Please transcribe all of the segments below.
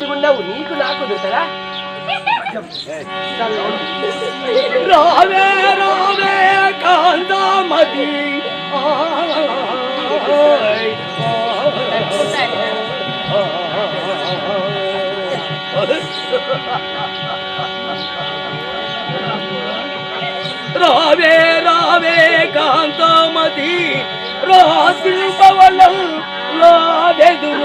ఉండవు నీకు నాకు దొరకదా రావే రావే కాంతామతి రావే రావే కాంతామతి రాత్రి పవనం లాదెదురుతుందిని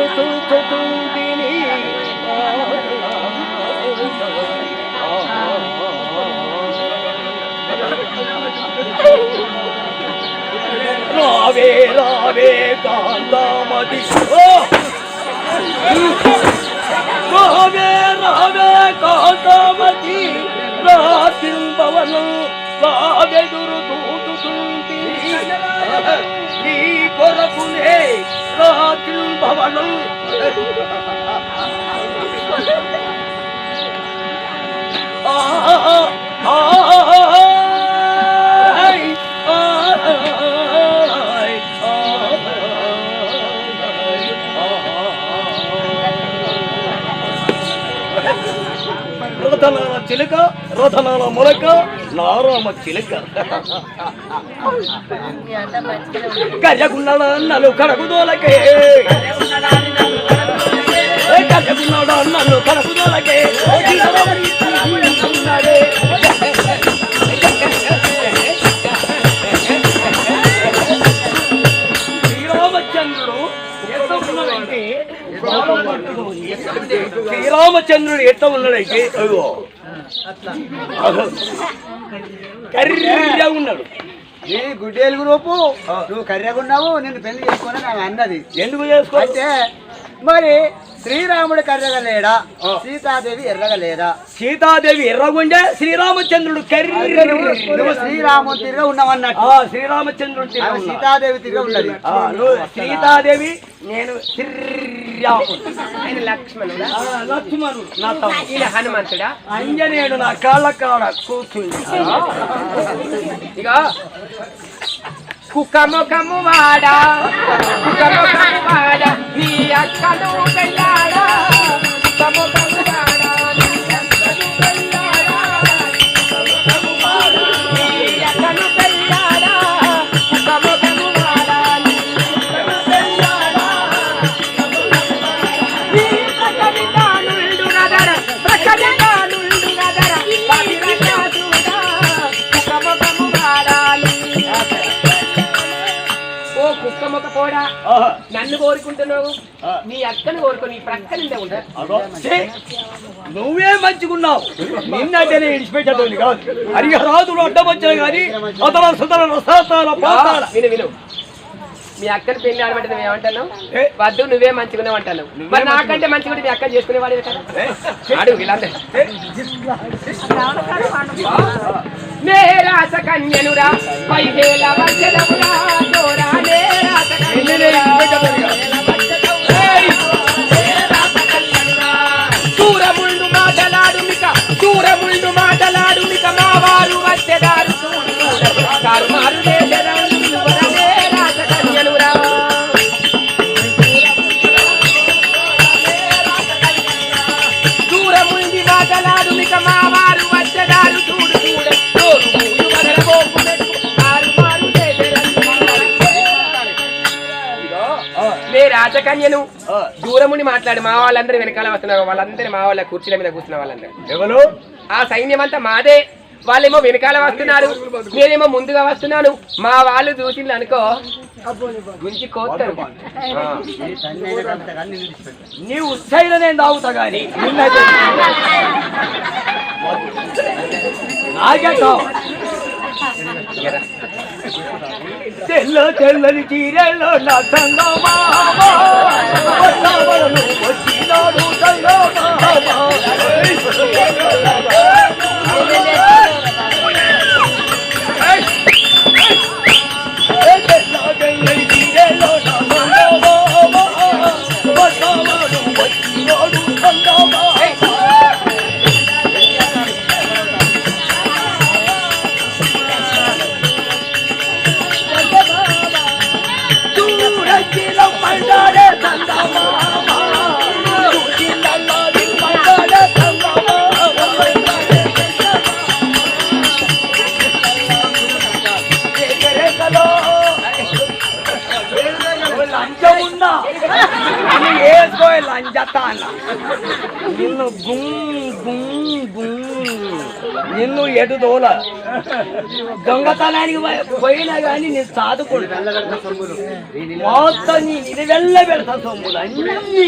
రావే రావే కాంతామతి రావే రావే కాంతామతి రాత్రి పవనం లాదెదురుతుంది నీ కొరకునే రాత్రి భవనం రథనాల చిలుక రథనాల మొలక నారామ చిలుక కజగున్నాడు అన్నలు కడకుదోలకే కజగున్నాడు అన్నలు కడకుదోలకే శ్రీరామచంద్రుడు ఎట్లా ఉన్నాడైతే కర్రీగా ఉన్నాడు నీ గుడ్డేలుగు రూపు నువ్వు కర్రెగున్నావు నిన్ను పెళ్లి చేసుకుని నాకు అన్నది ఎందుకు చేసుకో అంటే మరి శ్రీరాముడు కర్రెగా లేడా సీతాదేవి ఎర్రగా లేదా సీతాదేవి ఎర్రగుండే శ్రీరామచంద్రుడు నువ్వు శ్రీరాముడు తిరిగా ఉన్నావన్నట్టు శ్రీరామచంద్రుడు సీతాదేవి తిరిగా ఉన్నది సీతాదేవి నేను లక్ష్మణుడా లక్ష్మణుడు నా ఈయన హనుమంతుడా అంజనేయుడు నా కాళ్ళ కాడ కూర్చుంది ఇక కుక్కముఖము వాడా కుక్కముఖము వాడా నీ అక్కను వెళ్ళాడా కుక్కముఖము వాడా నీ అక్కను వెళ్ళాడా నీ అక్కను వెళ్ళాడా కుక్కముఖము వాడా నీ అక్కను వెళ్ళాడా నీ అక్కని తానుండు నదర ప్రకటి తానుండు నదర పవిరకాసుడా కుక్కముఖము వాడా కుక్కమ్మక పోడా నన్ను కోరుకుంటున్నావు నీ అక్కను కోరుకో నీ ప్రక్కన నువ్వే మంచిగున్నావు నిన్నైతేనే ఇడిచిపెట్టేది కాదు హరిహరాదులు అడ్డం వచ్చాయి కానీ అతల సుతల రసాతాల పాతాల విను మీ అక్కని పెళ్లి ఆడబట్టి నువ్వు ఏమంటున్నావు వద్దు నువ్వే మంచిగున్నావు అంటున్నావు మరి నాకంటే మంచిగా మీ అక్కని చేసుకునేవాడు అడుగు వీళ్ళందరూ నే రాస కన్యనురా 5,000 వర్షలమురా జోరా నే రాస కన్యనురా దూరముండు మాటలాడు మిక మా వారు వచ్చేదారు కారు మారు దూరముండి మాటలాడు మిక మా వారు వచ్చేదారు చూడు నే రాజకన్యను దూరముని మాట్లాడి మా వాళ్ళందరూ వెనకాల వస్తున్నారు వాళ్ళందరూ మా వాళ్ళ కుర్చీల మీద కూర్చున్న వాళ్ళందరూ ఎవరు ఆ సైన్యం అంతా మాదే వాళ్ళేమో వెనకాల వస్తున్నారు నేనేమో ముందుగా వస్తున్నాను మా వాళ్ళు చూసింది అనుకో గుంచి కోస్తారు నీ ఉత్సైన నేను తాగుతా గాని నాకే కావాలి తెల్ల తెల్లని చీరలో నా వచ్చినాడు వేసుకోవాలి లంజత్తా అన్న నిన్ను నిన్ను ఎటు దోల దొంగతనానికి పోయినా కానీ నేను సాదుకుంటా మొత్తం నీ ఇది వెళ్ళ పెడతా సొమ్ములు అన్ని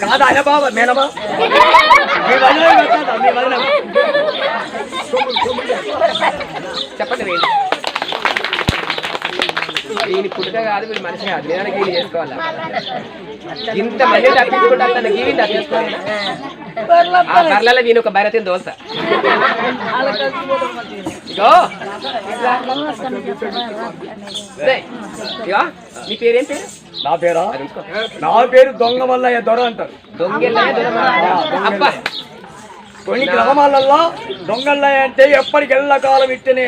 కాదు అనే బాబా మేనమా మీ వదిన పెట్టా మీ వదిన చెప్పండి వీని పుట్టుక కాదు వీడి మనిషి కాదు నేనకి వీళ్ళు చేసుకోవాలా ఇంత మంది తప్పించుకుంటా వీడిని తప్పించుకోవాలి ఆ కర్లలో వీని ఒక భైరతిని దోల్తా ఇగో ఇగో నీ పేరేం పేరు నా పేరు దొంగ వల్ల దొర అంటారు దొంగెల్లయ్య దొర అబ్బా కొన్ని గ్రామాలలో దొంగల్లయ్య అంటే ఎప్పటికి ఎల్లకాలం ఇట్టనే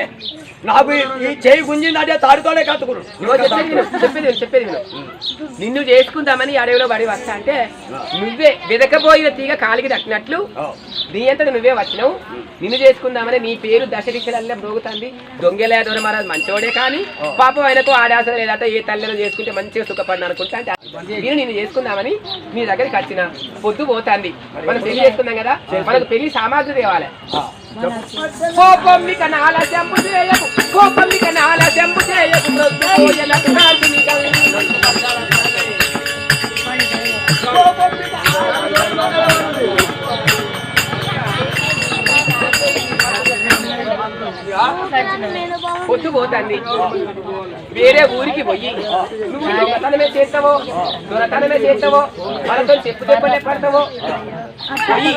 నాకు ఈ చేయి గుంజిందంటే తాడుతోనే కట్టుకున్నాడు చెప్పేది నిన్ను చేసుకుందామని అడవిలో పడి వస్తా అంటే నువ్వే వెదకపోయిన తీగ కాలికి దక్కినట్లు నీ అంతటి నువ్వే వచ్చినావు నిన్ను చేసుకుందామని నీ పేరు దశ దిశలల్లే మ్రోగుతుంది దొంగెలే దొర మహారాజ్ మంచోడే కానీ పాపం ఆయనకు ఆడాస లేదంటే ఏ తల్లిలో చేసుకుంటే మంచిగా సుఖపడిన అనుకుంటా అంటే నేను నిన్ను చేసుకుందామని నీ దగ్గరికి వచ్చిన పొద్దు పోతుంది మనం పెళ్లి చేసుకుందాం కదా మనకు పెళ్లి సామాగ్రి తేవాలి కోపం మీకు ఆలస్యంపు చేయకు కోపం మీకు ఆలస్యంపు చేయకు పొద్దు పోతుంది వేరే ఊరికి పోయి నువ్వు దొంగతనమే చేస్తావో దొరతనమే చేస్తావో మనతో చెప్పలే పడతావో పోయి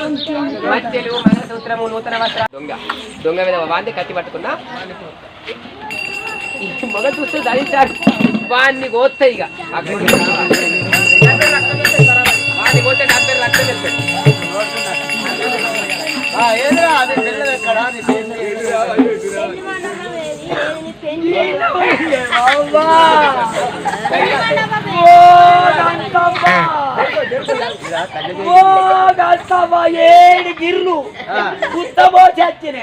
మధ్యలు మంగళసూత్రము నూతన వస్త్ర దొంగ మీద వాంది కత్తి పట్టుకున్నా మొగ చూస్తూ ధరించాడు వాడిని కోస్తాయి ఇక వాడిని కోస్తే 70 లక్షలు వెళ్తాడు ఏడు గిర్లు కుత్త పోసొచ్చిన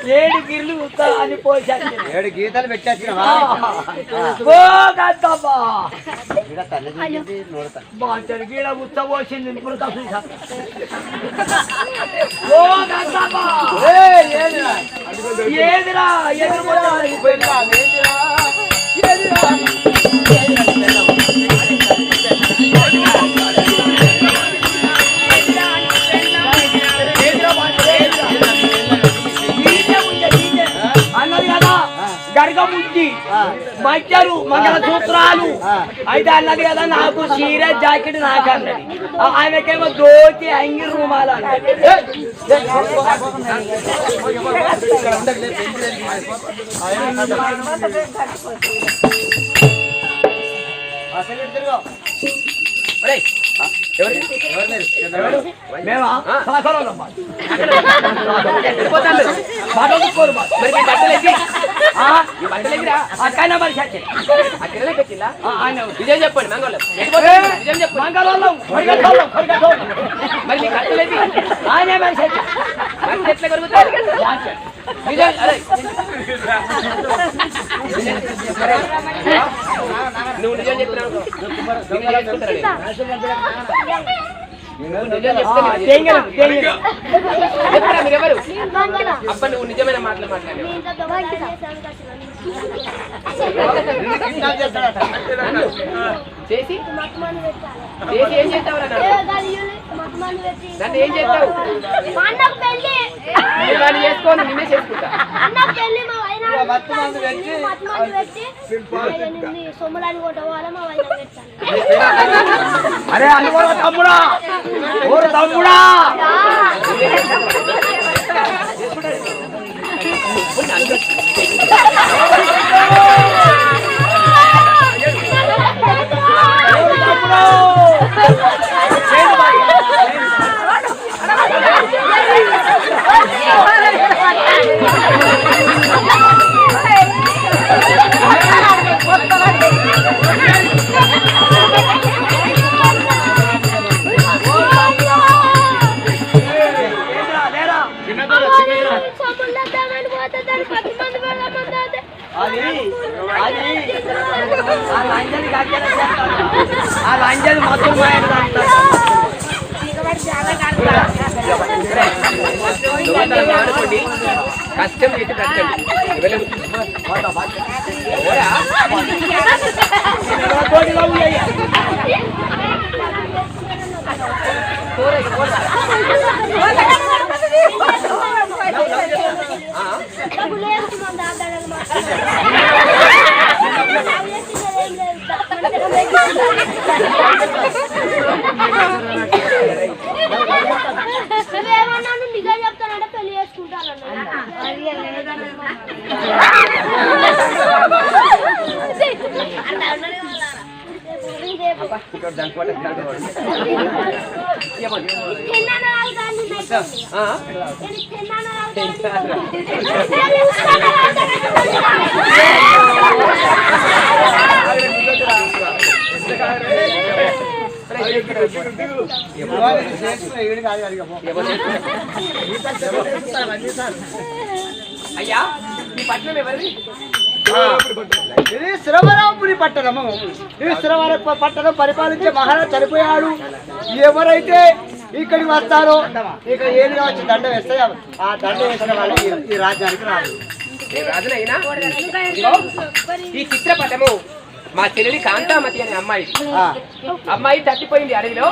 7 గిర్లు కుత్త అని పోసొచ్చిన 7 గీతలు పెట్టేసిన గీడ కుత్త పోసింది ఏదిరా అన్నది కదా గడగముచ్చి మధ్యలు మంగళసూత్రాలు అయితే అన్నది కదా నాకు చీర జాకెట్ నాకు అన్నది ఆమెకేమో దోతి అంగి రూమాలు అన్నది మేమా అక్కడ మరి విజయం చెప్పండి మంగళం మరి కట్టలేదు ఆయన మరి ఎట్లా కలుగుతారు నువ్వు నిజం చెప్పినావు మీరెవరు అబ్బా నువ్వు నిజమైన మాటలు మాట్లాడావు చేసి చేసి ఏం చేస్తావు నన్ను ఏం చేస్తావు నేను చేసుకోను నిన్నే చేసుకుంటా అరే అనుకో తమ్ముడా ఓరు తమ్ముడా అది అది ఆ లంజని కట్టేలా చేస్తాడు. ఆ లంజని మొత్తం అనుకోండి కష్టం చేసి కట్టండి నిజం చెప్తానంటే పెళ్లి చేసుకుంటాను. అయ్యా ఈ పట్టణం ఎవరిది? ఇది శ్రవణపురి పట్టణము. ఈ శ్రవణ పట్టణం పరిపాలించే మహారాజు చనిపోయాడు. ఎవరైతే ఇక్కడికి వస్తారో ఇక్కడ ఏదిగా వచ్చి దండ వేస్తే ఆ దండ వేసిన వాళ్ళు ఈ రాజ్యానికి రాదు. రాజునైనా ఈ చిత్రపటము మా చెల్లెలి కాంతామతి అనే అమ్మాయి. అమ్మాయి తప్పిపోయింది అడవిలో.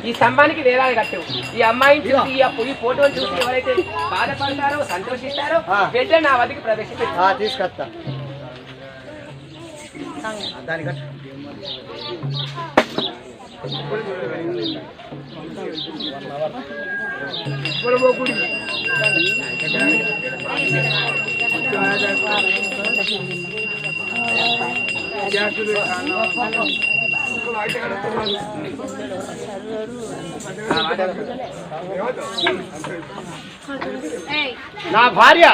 ఈ స్తంభానికి వేలాలు కట్టు. ఈ అమ్మాయిని చూసి ఈ ఫోటోని చూసి ఎవరైతే బాధపడతారో సంతోషిస్తారో వెంటనే నా వద్దకు ప్రవేశించి తీసుకొస్తా. దాని నా భార్య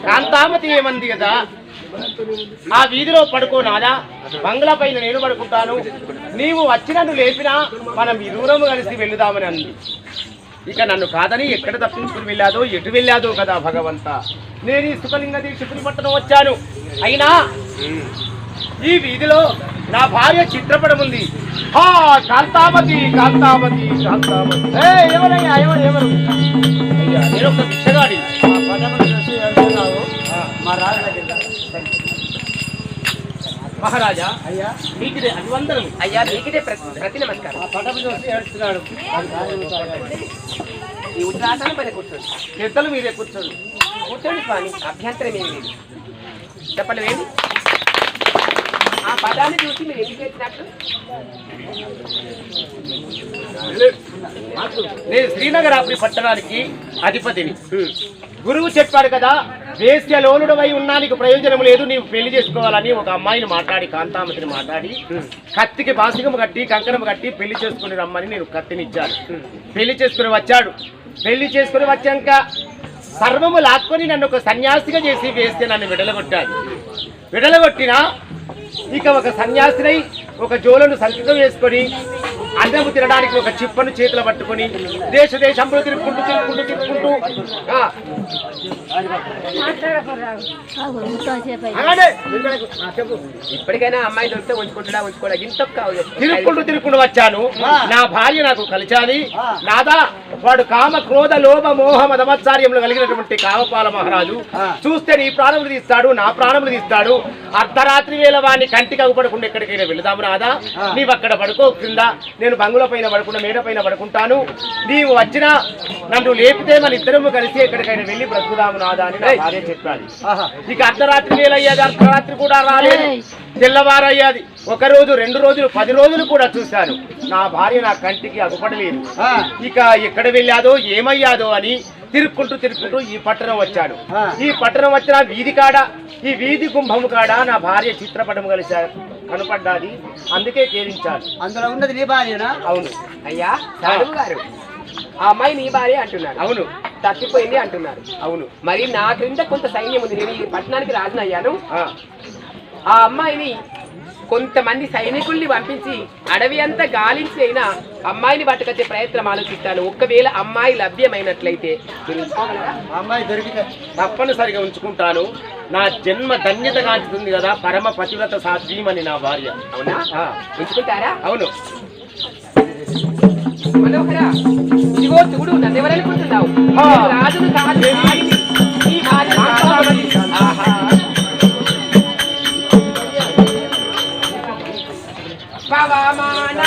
కాంతామతి ఏమంది కదా, ఆ వీధిలో పడుకో నాదా, బంగ్లా పైన నేను పడుకుంటాను, నీవు వచ్చి నన్ను లేపినా మనం ఇరువురము కలిసి వెళ్దామని అంది. ఇక నన్ను కాదని ఎక్కడ తప్పించుకుని వెళ్ళాదో ఎటు వెళ్ళాదో కదా భగవంత. నేను ఈ సుఖలింగ దీక్షితుని పట్టణం వచ్చాను. అయినా ఈ వీధిలో నా భార్య చిత్రపటం ఉంది. కాంతామతి కాంతామతి కాంతామతి. ఎవరయ్యా ఎవరు? అయ్యా నేను ఒక భిక్షగాడి. మా రాజు మహారాజా అయ్యా నీకిదే అభివందనం. అయ్యా నీకిదే ప్రతి నమస్కారం. ఆ పటం చూసి ఏడుస్తున్నాడు. ఈ ఉత్తరాసనం పైన కూర్చోండి. పెద్దలు మీరే కూర్చోండి. కూర్చోండి స్వామి, అభ్యంతరం ఏమి లేదు. చెప్పండి ఏంటి ఆ పదాన్ని చూసి మీరు ఎందుకు వచ్చినట్లు? నేను శ్రీనగరాపురి పట్టణానికి అధిపతిని. గురువు చెప్పాడు కదా, వేశ్య లోనుడవై ఉన్నా నీకు ప్రయోజనం లేదు, నీవు పెళ్లి చేసుకోవాలని ఒక అమ్మాయిని మాట్లాడి, కాంతామతిని మాట్లాడి, కత్తికి బాసికము కట్టి కంకణము కట్టి పెళ్లి చేసుకుని రమ్మని నేను కత్తినిచ్చాను. పెళ్లి చేసుకుని వచ్చాడు. పెళ్లి చేసుకుని వచ్చాక సర్వము లాక్కొని నన్ను ఒక సన్యాసిగా చేసి వేస్తే నన్ను విడలగొట్టాడు. విడలగొట్టినా ఇక ఒక సన్యాసినై ఒక జోలను సంచితం వేసుకొని అన్నము తినడానికి ఒక చిప్పను చేతులు పట్టుకొని దేశంలో తిరుక్కుంటూ ఇప్పటికైనా అమ్మాయి దొరికితే ఉంచుకోడా తిరుక్కుంటూ వచ్చాను. నా భార్య నాకు కలిచాది. నాదా వాడు కామ క్రోధ లోభ మోహ మదమత్సార్యములు కలిగినటువంటి కామపాల మహారాజు. చూస్తే నీ ప్రాణములు తీస్తాడు, నా ప్రాణములు తీస్తాడు. అర్ధరాత్రి వేళ వాడిని కంటికి అగుపడకుండా ఎక్కడికైనా వెళదాము నాదా, నీవు అక్కడ పడుకో కింద, నేను బంగుల పైన పడుకున్న మేడ పైన పడుకుంటాను. నీవు వచ్చినా నన్ను లేపితే మన ఇద్దరము కలిసి ఎక్కడికైనా వెళ్ళి బ్రతుకుదాము నాదా అని నా భార్య చెప్పాలి. ఇక అర్ధరాత్రి వేళ అయ్యాది, అర్ధరాత్రి కూడా రాలేదు, తెల్లవారయ్యాది. 1 రోజు 2 రోజులు 10 రోజులు కూడా చూశాను. నా భార్య నా కంటికి అగుపడలేదు. ఇక ఎక్కడ వెళ్ళాదో ఏమయ్యాదో అని తిరుక్కుంటూ ఈ పట్టణం వచ్చాడు. ఈ పట్టణం వచ్చిన వీధి కాడ, ఈ వీధి కుంభము కాడ నా భార్య చిత్రపటం కలిశారు కనపడ్డాది. అందుకే కేరించాడు. అందులో ఉన్నది నీ భార్యనా? అవును అయ్యా సాధువు గారు, ఆ అమ్మాయి నీ భార్య అంటున్నారు. అవును. తప్పిపోయింది అంటున్నారు. అవును. మరి నా క్రింద కొంత సైన్యం ఉంది. నేను ఈ పట్టణానికి రాజునయ్యాను. ఆ అమ్మాయిని కొంతమంది సైనికుల్ని పంపించి అడవి అంతా గాలించి అయినా అమ్మాయిని పట్టుకొచ్చే ప్రయత్నం ఆలోచిస్తాను. ఒక్కవేళ అమ్మాయి లభ్యమైనట్లయితే మీరు ఉంచుకోగలరా? అమ్మాయి దొరికితే తప్పనిసరిగా ఉంచుకుంటాను. నా జన్మ ధన్యత కాంచుతుంది కదా, పరమ పతివ్రత సాధ్వీమని నా భార్య. అవునా? ఆ, ఉంచుకుంటారా? అవును. మనోహరా, ఇదిగో చూడు, నన్ను ఎవరనుకుంటున్నావు? ఆ. నేను రాజును కాదు, రాణిని. ఈ భార్య కావాలి. ఆహా. పవమాన